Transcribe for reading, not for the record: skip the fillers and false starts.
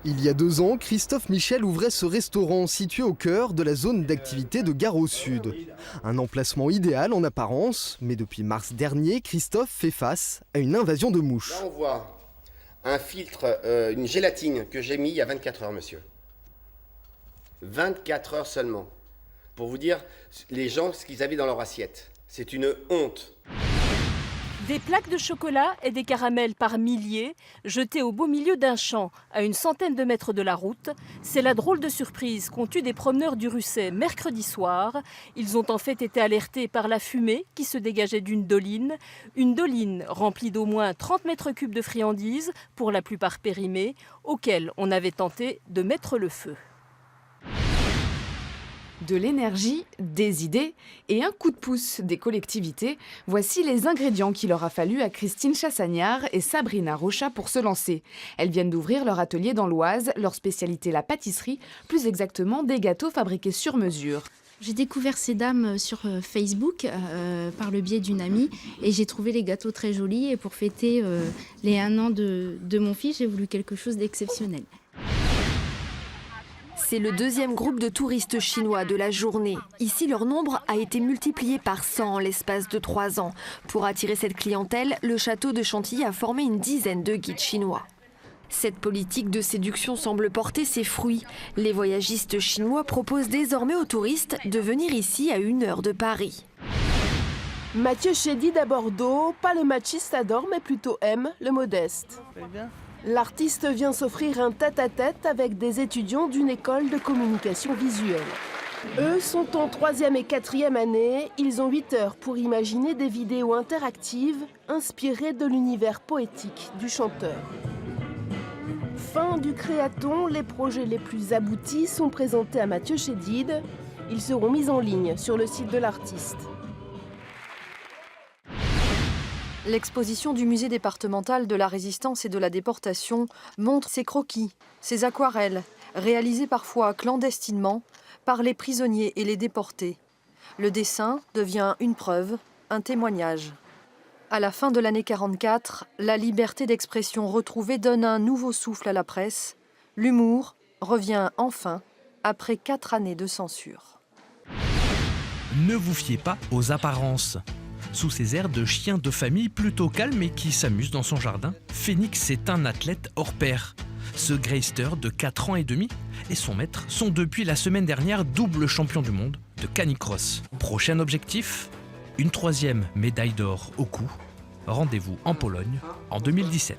Il y a 2 ans, Christophe Michel ouvrait ce restaurant situé au cœur de la zone d'activité de Gare au Sud. Un emplacement idéal en apparence, mais depuis mars dernier, Christophe fait face à une invasion de mouches. Là on voit un filtre, une gélatine que j'ai mis il y a 24 heures, monsieur. 24 heures seulement. Pour vous dire, les gens, ce qu'ils avaient dans leur assiette. C'est une honte. Des plaques de chocolat et des caramels par milliers, jetés au beau milieu d'un champ, à une centaine de mètres de la route. C'est la drôle de surprise qu'ont eue des promeneurs du Russet mercredi soir. Ils ont en fait été alertés par la fumée qui se dégageait d'une doline. Une doline remplie d'au moins 30 mètres cubes de friandises, pour la plupart périmées, auxquelles on avait tenté de mettre le feu. De l'énergie, des idées et un coup de pouce des collectivités, voici les ingrédients qu'il aura fallu à Christine Chassagnard et Sabrina Rocha pour se lancer. Elles viennent d'ouvrir leur atelier dans l'Oise, leur spécialité la pâtisserie, plus exactement des gâteaux fabriqués sur mesure. J'ai découvert ces dames sur Facebook par le biais d'une amie et j'ai trouvé les gâteaux très jolis et pour fêter les 1 an de mon fils, j'ai voulu quelque chose d'exceptionnel. C'est le 2e groupe de touristes chinois de la journée. Ici, leur nombre a été multiplié par 100 en l'espace de 3 ans. Pour attirer cette clientèle, le château de Chantilly a formé une dizaine de guides chinois. Cette politique de séduction semble porter ses fruits. Les voyagistes chinois proposent désormais aux touristes de venir ici à 1 heure de Paris. Mathieu Chédid à Bordeaux, pas le machiste adore, mais plutôt aime le modeste. L'artiste vient s'offrir un tête-à-tête avec des étudiants d'une école de communication visuelle. Eux sont en 3e et 4e année. Ils ont 8 heures pour imaginer des vidéos interactives inspirées de l'univers poétique du chanteur. Fin du créaton, les projets les plus aboutis sont présentés à Mathieu Chédid. Ils seront mis en ligne sur le site de l'artiste. L'exposition du musée départemental de la Résistance et de la Déportation montre ses croquis, ses aquarelles, réalisés parfois clandestinement par les prisonniers et les déportés. Le dessin devient une preuve, un témoignage. À la fin de l'année 1944, la liberté d'expression retrouvée donne un nouveau souffle à la presse. L'humour revient enfin après 4 années de censure. Ne vous fiez pas aux apparences. Sous ses airs de chien de famille plutôt calme et qui s'amuse dans son jardin, Phoenix est un athlète hors pair. Ce Greister de 4 ans et demi et son maître sont depuis la semaine dernière double champion du monde de canicross. Prochain objectif, une 3e médaille d'or au cou. Rendez-vous en Pologne en 2017.